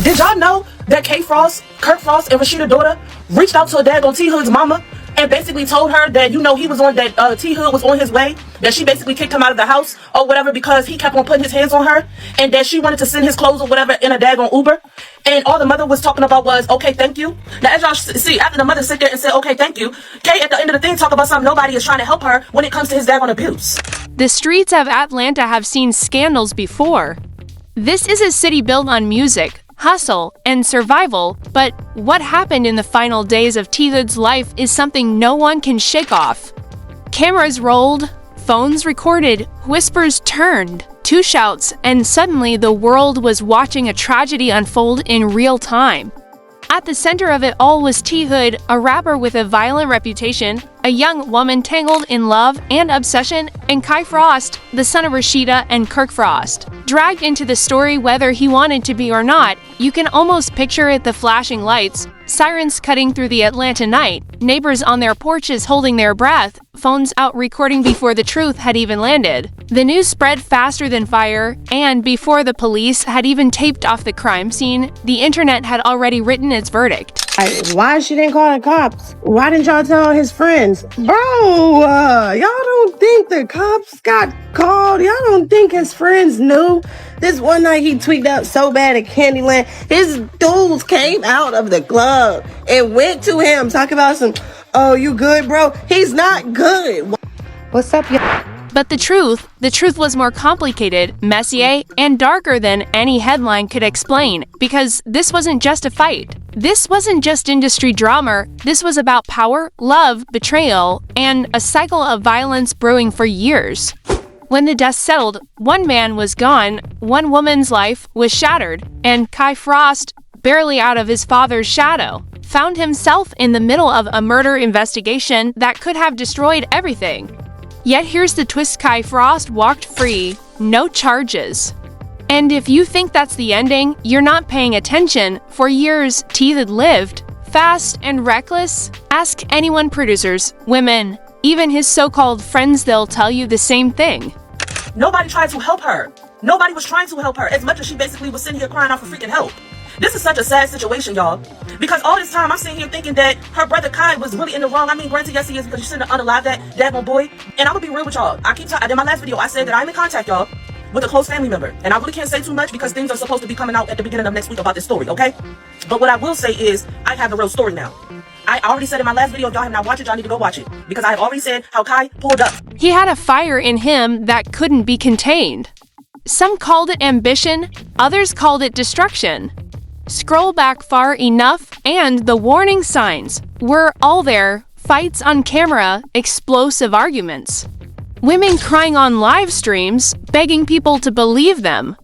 Did y'all know that K Frost, Kirk Frost, and Rasheeda's daughter reached out to a daggone T Hood's mama and basically told her that, you know, he was on that T Hood was on his way, that she basically kicked him out of the house or whatever because he kept on putting his hands on her, and that she wanted to send his clothes or whatever in a daggone Uber, and all the mother was talking about was, okay, thank you. Now, as y'all see, after the mother sit there and said, okay, thank you, Kay at the end of the thing talk about something nobody is trying to help her when it comes to his daggone abuse. The streets of Atlanta have seen scandals before. This is a city built on music, hustle, and survival, but what happened in the final days of T Hood's life is something no one can shake off. Cameras rolled, phones recorded, whispers turned, two shouts, and suddenly the world was watching a tragedy unfold in real time. At the center of it all was T Hood, a rapper with a violent reputation, a young woman tangled in love and obsession, and Kai Frost, the son of Rasheeda and Kirk Frost. Dragged into the story whether he wanted to be or not, you can almost picture it: the flashing lights, sirens cutting through the Atlanta night, neighbors on their porches holding their breath, phones out recording before the truth had even landed. The news spread faster than fire, and before the police had even taped off the crime scene, the internet had already written its verdict. Why she didn't call the cops? Why didn't y'all tell his friends? Bro, y'all don't think the cops got called? Y'all don't think his friends knew? This one night he tweaked out so bad at Candyland, his dudes came out of the club and went to him talking about some, oh, you good, bro? He's not good. What's up, y'all? But the truth was more complicated, messier, and darker than any headline could explain, because this wasn't just a fight. This wasn't just industry drama. This was about power, love, betrayal, and a cycle of violence brewing for years. When the dust settled, one man was gone, one woman's life was shattered, and Kai Frost, barely out of his father's shadow, found himself in the middle of a murder investigation that could have destroyed everything. Yet here's the twist: Kai Frost walked free, no charges. And if you think that's the ending, you're not paying attention. For years, T Hood lived, fast and reckless. Ask anyone, producers, women, even his so-called friends, they'll tell you the same thing. Nobody tried to help her. Nobody was trying to help her, as much as she basically was sitting here crying out for freaking help. This is such a sad situation, y'all. Because all this time I'm sitting here thinking that her brother Kai was really in the wrong. I mean, granted, yes, he is, because you shouldn't have unalived that daggone boy. And I'm gonna be real with y'all. In my last video, I said that I'm in contact, y'all, with a close family member. And I really can't say too much because things are supposed to be coming out at the beginning of next week about this story, okay? But what I will say is, I have the real story now. I already said in my last video, if y'all have not watched it, y'all need to go watch it. Because I have already said how Kai pulled up. He had a fire in him that couldn't be contained. Some called it ambition, others called it destruction. Scroll back far enough, and the warning signs were all there: fights on camera, explosive arguments, women crying on live streams, begging people to believe them.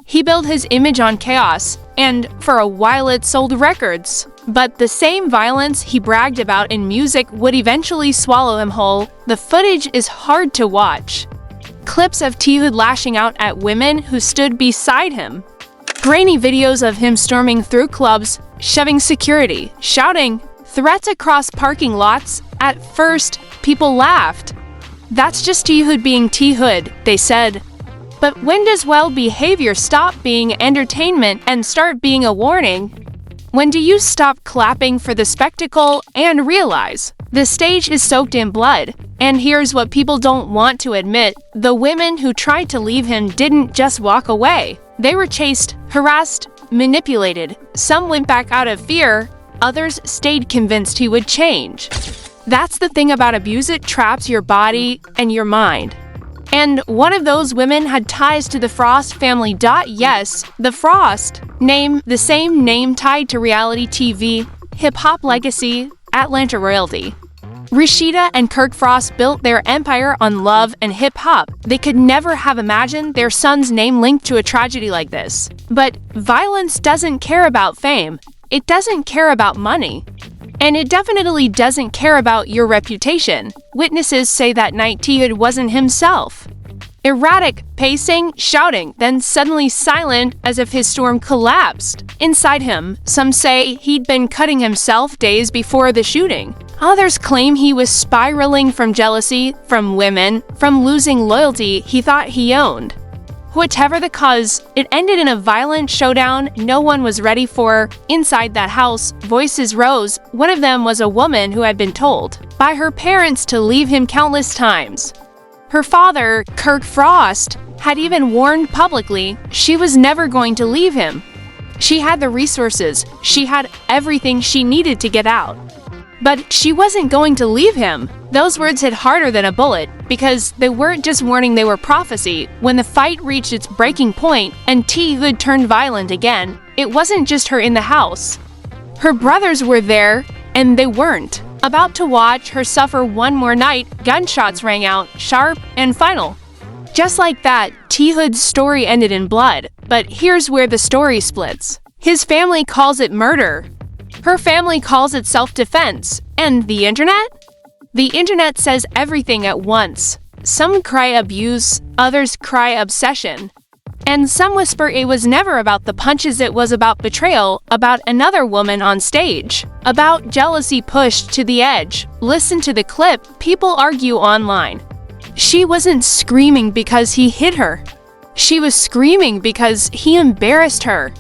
He built his image on chaos, and for a while it sold records. But the same violence he bragged about in music would eventually swallow him whole. The footage is hard to watch. Clips of T Hood lashing out at women who stood beside him. Grainy videos of him storming through clubs, shoving security, shouting, threats across parking lots. At first, people laughed. That's just T Hood being T Hood, they said. But when does well behavior stop being entertainment and start being a warning? When do you stop clapping for the spectacle and realize the stage is soaked in blood? And here's what people don't want to admit: the women who tried to leave him didn't just walk away. They were chased, harassed, manipulated. Some went back out of fear, others stayed convinced he would change. That's the thing about abuse: it traps your body and your mind. And one of those women had ties to the Frost family. Yes, the Frost name, the same name tied to reality TV, hip-hop legacy, Atlanta royalty. Rasheeda and Kirk Frost built their empire on love and hip-hop. They could never have imagined their son's name linked to a tragedy like this. But violence doesn't care about fame. It doesn't care about money. And it definitely doesn't care about your reputation. Witnesses say that night T Hood wasn't himself. Erratic, pacing, shouting, then suddenly silent as if his storm collapsed. Inside him, some say he'd been cutting himself days before the shooting. Others claim he was spiraling from jealousy, from women, from losing loyalty he thought he owned. Whatever the cause, it ended in a violent showdown no one was ready for. Inside that house, voices rose. One of them was a woman who had been told by her parents to leave him countless times. Her father, Kirk Frost, had even warned publicly she was never going to leave him. She had the resources, she had everything she needed to get out. But she wasn't going to leave him. Those words hit harder than a bullet, because they weren't just warning, they were prophecy. When the fight reached its breaking point and T Hood turned violent again, it wasn't just her in the house. Her brothers were there, and they weren't. About to watch her suffer one more night, gunshots rang out, sharp and final. Just like that, T Hood's story ended in blood, but here's where the story splits. His family calls it murder. Her family calls it self-defense. And the internet? The internet says everything at once. Some cry abuse, others cry obsession. And some whisper it was never about the punches, it was about betrayal, about another woman on stage, about jealousy pushed to the edge. Listen to the clip, people argue online. She wasn't screaming because he hit her. She was screaming because he embarrassed her.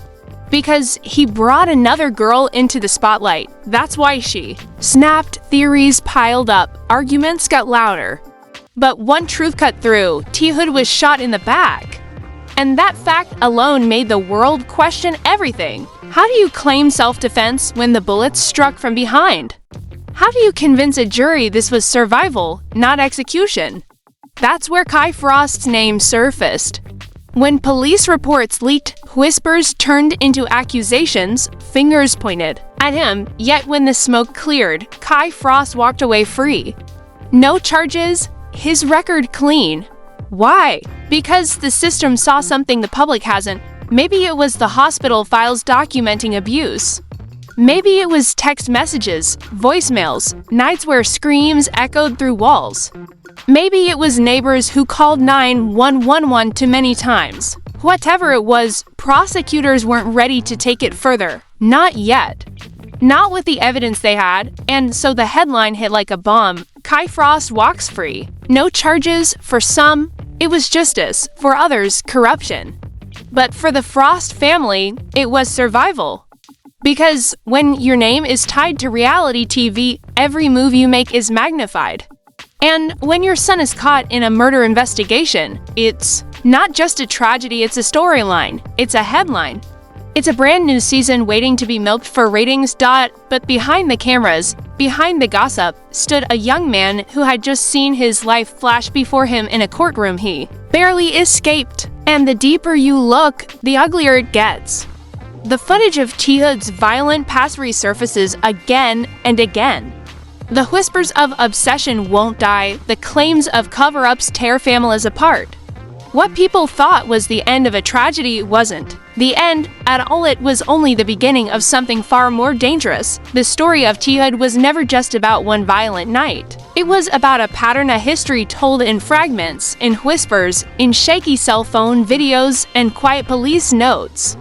Because he brought another girl into the spotlight. That's why she snapped. Theories piled up. Arguments got louder. But one truth cut through. T Hood was shot in the back. And that fact alone made the world question everything. How do you claim self-defense when the bullets struck from behind? How do you convince a jury this was survival, not execution? That's where Kai Frost's name surfaced. When police reports leaked, whispers turned into accusations, fingers pointed at him, yet when the smoke cleared, Kai Frost walked away free. No charges, his record clean. Why? Because the system saw something the public hasn't. Maybe it was the hospital files documenting abuse. Maybe it was text messages, voicemails, nights where screams echoed through walls. Maybe it was neighbors who called 911 too many times. Whatever it was, prosecutors weren't ready to take it further. Not yet. Not with the evidence they had, and so the headline hit like a bomb. Kai Frost walks free. No charges. For some, it was justice. For others, corruption. But for the Frost family, it was survival. Because when your name is tied to reality TV, every move you make is magnified. And when your son is caught in a murder investigation, it's not just a tragedy, it's a storyline. It's a headline. It's a brand new season waiting to be milked for ratings. But behind the cameras, behind the gossip, stood a young man who had just seen his life flash before him in a courtroom. He barely escaped. And the deeper you look, the uglier it gets. The footage of T Hood's violent past resurfaces again and again. The whispers of obsession won't die, the claims of cover-ups tear families apart. What people thought was the end of a tragedy wasn't the end at all, it was only the beginning of something far more dangerous. The story of T Hood was never just about one violent night. It was about a pattern, a history told in fragments, in whispers, in shaky cell phone videos, and quiet police notes.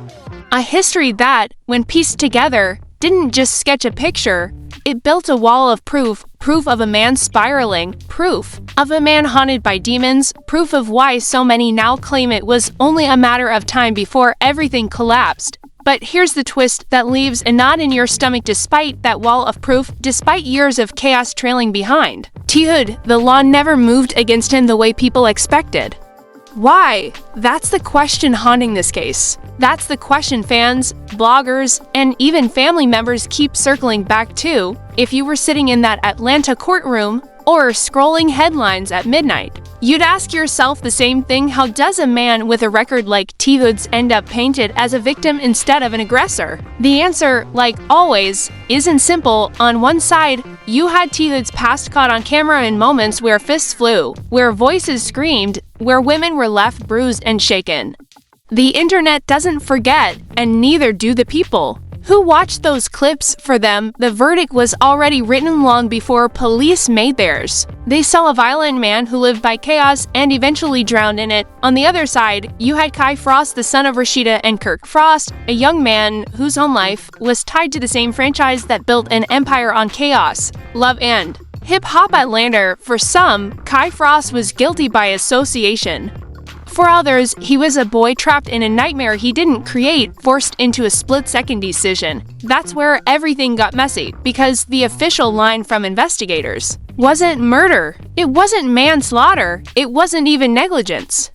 A history that, when pieced together, didn't just sketch a picture, it built a wall of proof of a man spiraling, proof of a man haunted by demons, proof of why so many now claim it was only a matter of time before everything collapsed. But here's the twist that leaves a knot in your stomach despite that wall of proof, despite years of chaos trailing behind. T Hood, the law never moved against him the way people expected. Why? That's the question haunting this case. That's the question fans, bloggers, and even family members keep circling back to. If you were sitting in that Atlanta courtroom or scrolling headlines at midnight, you'd ask yourself the same thing. How does a man with a record like T Hood's end up painted as a victim instead of an aggressor? The answer, like always, isn't simple. On one side, you had T Hood's past caught on camera in moments where fists flew, where voices screamed, where women were left bruised and shaken. The internet doesn't forget, and neither do the people who watched those clips. For them, the verdict was already written long before police made theirs. They saw a violent man who lived by chaos and eventually drowned in it. On the other side, you had Kai Frost, the son of Rasheeda and Kirk Frost, a young man whose own life was tied to the same franchise that built an empire on chaos, love, and hip-hop Atlanta. For some, Kai Frost was guilty by association. For others, he was a boy trapped in a nightmare he didn't create, forced into a split-second decision. That's where everything got messy, because the official line from investigators wasn't murder, it wasn't manslaughter, it wasn't even negligence.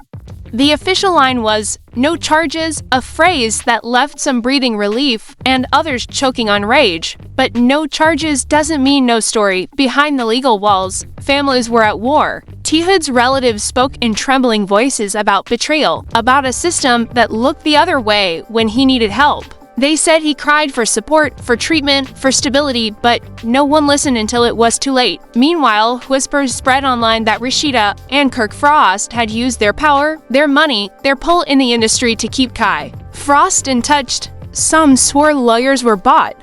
The official line was, "No charges," a phrase that left some breathing relief and others choking on rage. But no charges doesn't mean no story. Behind the legal walls, families were at war. T. Hood's relatives spoke in trembling voices about betrayal, about a system that looked the other way when he needed help. They said he cried for support, for treatment, for stability, but no one listened until it was too late. Meanwhile, whispers spread online that Rasheeda and Kirk Frost had used their power, their money, their pull in the industry to keep Kai Frost untouched. Some swore lawyers were bought.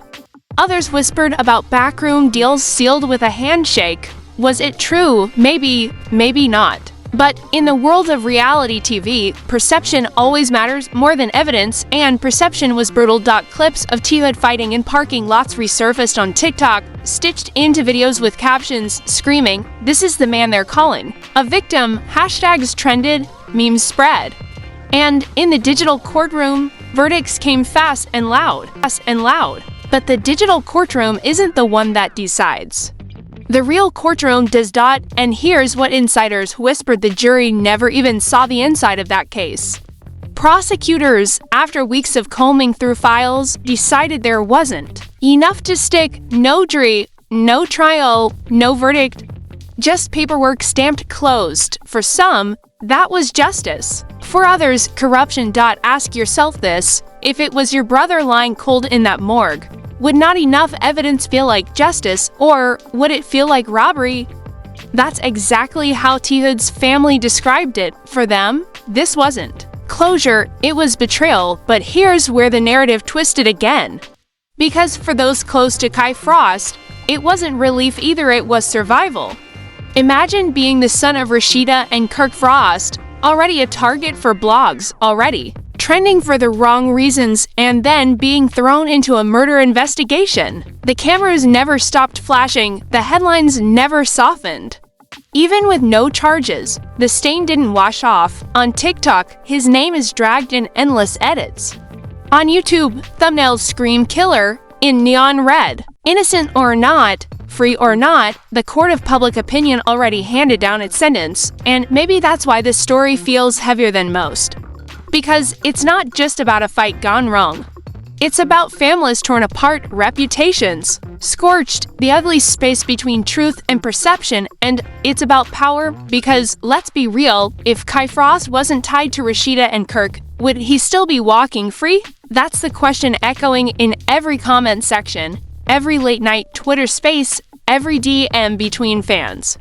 Others whispered about backroom deals sealed with a handshake. Was it true? Maybe, maybe not. But in the world of reality TV, perception always matters more than evidence, and perception was brutal. Clips of T. Hood fighting in parking lots resurfaced on TikTok, stitched into videos with captions screaming, "This is the man they're calling." A victim, hashtags trended, memes spread. And in the digital courtroom, verdicts came fast and loud. But the digital courtroom isn't the one that decides. The real courtroom does not, and here's what insiders whispered: the jury never even saw the inside of that case. Prosecutors, after weeks of combing through files, decided there wasn't enough to stick. No jury, no trial, no verdict. Just paperwork stamped closed. For some, that was justice. For others, corruption. Ask yourself this: if it was your brother lying cold in that morgue, would not enough evidence feel like justice, or would it feel like robbery? That's exactly how T. Hood's family described it. For them, this wasn't closure, it was betrayal. But here's where the narrative twisted again. Because for those close to Kai Frost, it wasn't relief either, it was survival. Imagine being the son of Rasheeda and Kirk Frost, already a target for blogs, already trending for the wrong reasons, and then being thrown into a murder investigation. The cameras never stopped flashing, the headlines never softened. Even with no charges, the stain didn't wash off. On TikTok, his name is dragged in endless edits. On YouTube, thumbnails scream "killer" in neon red. Innocent or not, free or not, the court of public opinion already handed down its sentence, and maybe that's why this story feels heavier than most. Because it's not just about a fight gone wrong. It's about families torn apart, reputations scorched, the ugly space between truth and perception, and it's about power because, let's be real, if Kai Frost wasn't tied to Rasheeda and Kirk, would he still be walking free? That's the question echoing in every comment section, every late-night Twitter space, every DM between fans.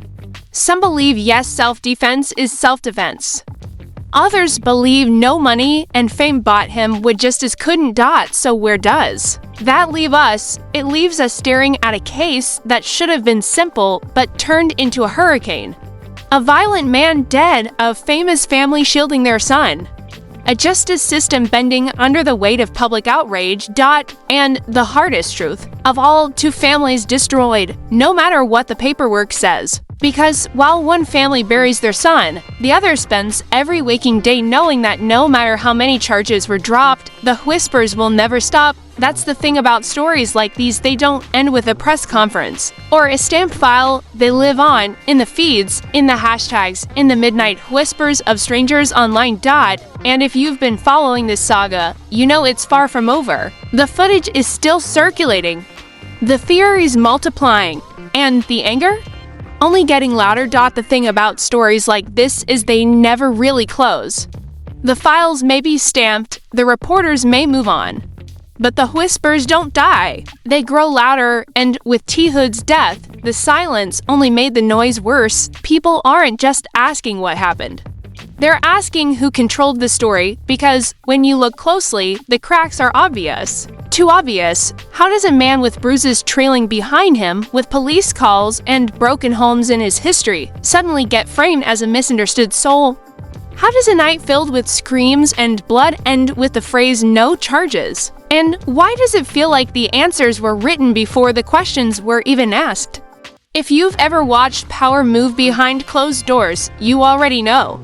Some believe yes, self-defense is self-defense. Others believe no money and fame bought him would just as couldn't. So where does that leave us? It leaves us staring at a case that should have been simple but turned into a hurricane. A violent man dead, a famous family shielding their son. A justice system bending under the weight of public outrage. And the hardest truth of all, two families destroyed, no matter what the paperwork says. Because while one family buries their son, the other spends every waking day knowing that no matter how many charges were dropped, the whispers will never stop. That's the thing about stories like these, they don't end with a press conference or a stamped file, they live on, in the feeds, in the hashtags, in the midnight whispers of strangers online. And if you've been following this saga, you know it's far from over. The footage is still circulating. The theories multiplying. And the anger? Only getting louder. The thing about stories like this is they never really close. The files may be stamped, the reporters may move on, but the whispers don't die. They grow louder, and with T. Hood's death, the silence only made the noise worse. People aren't just asking what happened. They're asking who controlled the story, because when you look closely, the cracks are obvious. Too obvious. How does a man with bruises trailing behind him, with police calls and broken homes in his history, suddenly get framed as a misunderstood soul? How does a night filled with screams and blood end with the phrase "no charges"? And why does it feel like the answers were written before the questions were even asked? If you've ever watched power move behind closed doors, you already know.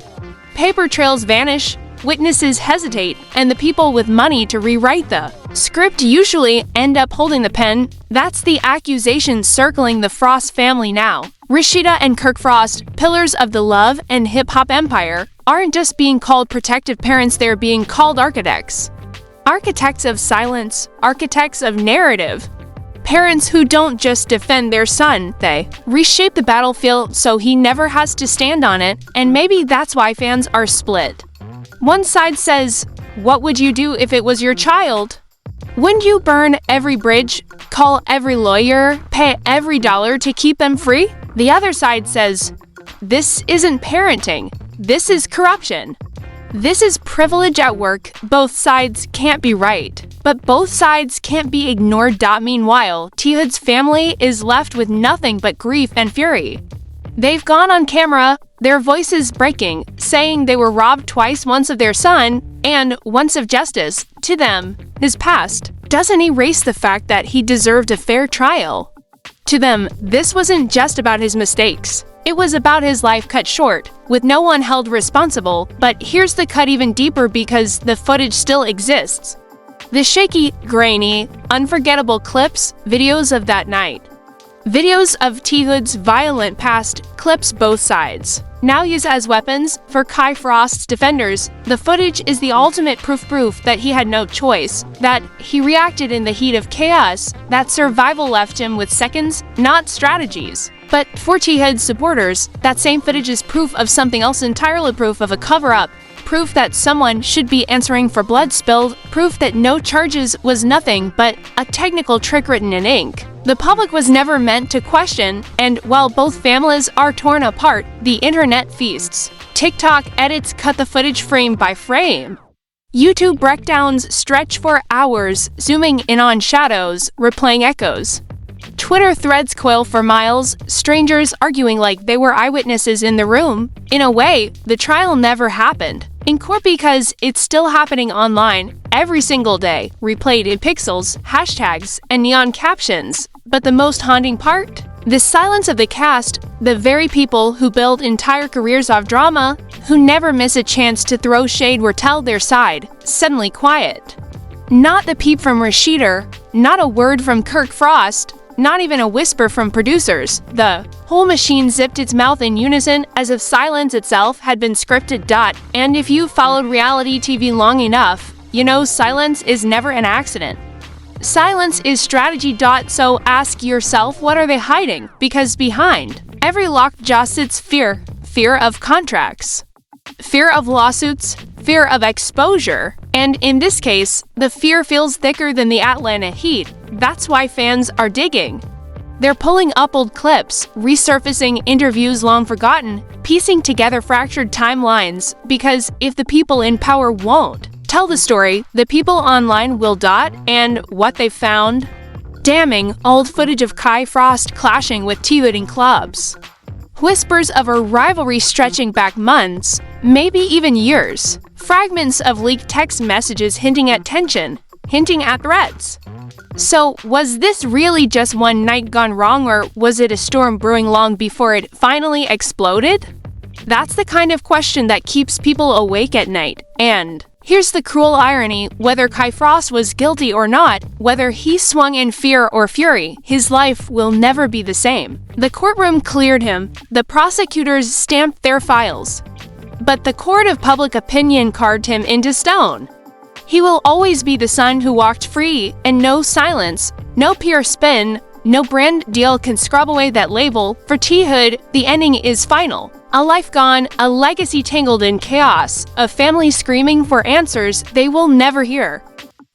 Paper trails vanish, witnesses hesitate, and the people with money to rewrite the script usually end up holding the pen. That's the accusations circling the Frost family now. Rasheeda and Kirk Frost, pillars of the love and hip-hop empire, aren't just being called protective parents, they're being called architects. Architects of silence, architects of narrative. Parents who don't just defend their son, they reshape the battlefield so he never has to stand on it, and maybe that's why fans are split. One side says, "What would you do if it was your child? Wouldn't you burn every bridge, call every lawyer, pay every dollar to keep them free?" The other side says, "This isn't parenting. This is corruption. This is privilege at work. Both sides can't be right. But both sides can't be ignored." Meanwhile, T. Hood's family is left with nothing but grief and fury. They've gone on camera, their voices breaking, saying they were robbed twice, once of their son and once of justice. To them, his past doesn't erase the fact that he deserved a fair trial. To them, this wasn't just about his mistakes. It was about his life cut short, with no one held responsible. But here's the cut even deeper because the footage still exists. The shaky, grainy, unforgettable clips, videos of that night. Videos of T. Hood's violent past, clips both sides. Now used as weapons for Kai Frost's defenders, the footage is the ultimate proof that he had no choice, that he reacted in the heat of chaos, that survival left him with seconds, not strategies. But for T. Hood's supporters, that same footage is proof of something else entirely, proof of a cover-up, proof that someone should be answering for blood spilled, proof that no charges was nothing but a technical trick written in ink. The public was never meant to question, and while both families are torn apart, the internet feasts. TikTok edits cut the footage frame by frame. YouTube breakdowns stretch for hours, zooming in on shadows, replaying echoes. Twitter threads coil for miles, strangers arguing like they were eyewitnesses in the room. In a way, the trial never happened. In court because it's still happening online, every single day, replayed in pixels, hashtags, and neon captions. But the most haunting part? The silence of the cast, the very people who build entire careers off drama, who never miss a chance to throw shade or tell their side, suddenly quiet. Not the peep from Rasheeda, not a word from Kirk Frost, not even a whisper from producers. The whole machine zipped its mouth in unison as if silence itself had been scripted. And if you followed reality TV long enough, you know silence is never an accident. Silence is strategy. So ask yourself, what are they hiding? Because behind every locked jaw sits fear. Fear of contracts. Fear of lawsuits. Fear of exposure. And in this case, the fear feels thicker than the Atlanta heat. That's why fans are digging. They're pulling up old clips, resurfacing interviews long forgotten, piecing together fractured timelines, because if the people in power won't tell the story, the people online will. And what they found? Damning old footage of Kai Frost clashing with T. Hood in clubs. Whispers of a rivalry stretching back months, maybe even years. Fragments of leaked text messages hinting at tension, hinting at threats. So, was this really just one night gone wrong, or was it a storm brewing long before it finally exploded? That's the kind of question that keeps people awake at night. And here's the cruel irony: whether Kai Frost was guilty or not, whether he swung in fear or fury, his life will never be the same. The courtroom cleared him, the prosecutors stamped their files, but the court of public opinion carved him into stone. He will always be the son who walked free, and no silence, no pure spin, no brand deal can scrub away that label. For T. Hood, the ending is final. A life gone, a legacy tangled in chaos, a family screaming for answers they will never hear.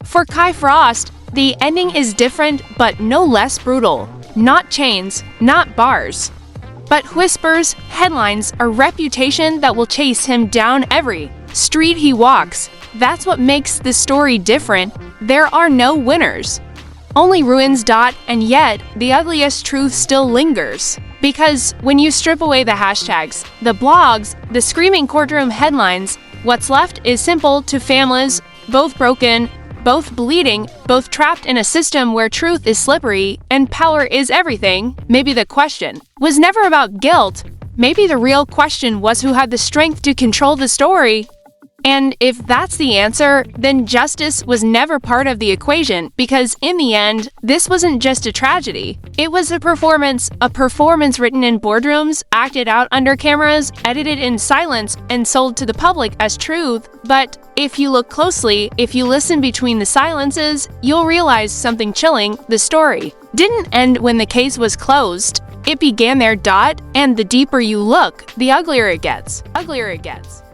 For Kai Frost, the ending is different but no less brutal. Not chains, not bars, but whispers, headlines, a reputation that will chase him down every street he walks. That's what makes this story different. There are no winners, only ruins. And yet, the ugliest truth still lingers. Because when you strip away the hashtags, the blogs, the screaming courtroom headlines, what's left is simple to families, both broken, both bleeding, both trapped in a system where truth is slippery and power is everything. Maybe the question was never about guilt, Maybe the real question was who had the strength to control the story. And if that's the answer, then justice was never part of the equation because in the end, this wasn't just a tragedy. It was a performance written in boardrooms, acted out under cameras, edited in silence, and sold to the public as truth. But if you look closely, if you listen between the silences, you'll realize something chilling: the story didn't end when the case was closed. It began there, and the deeper you look, the uglier it gets.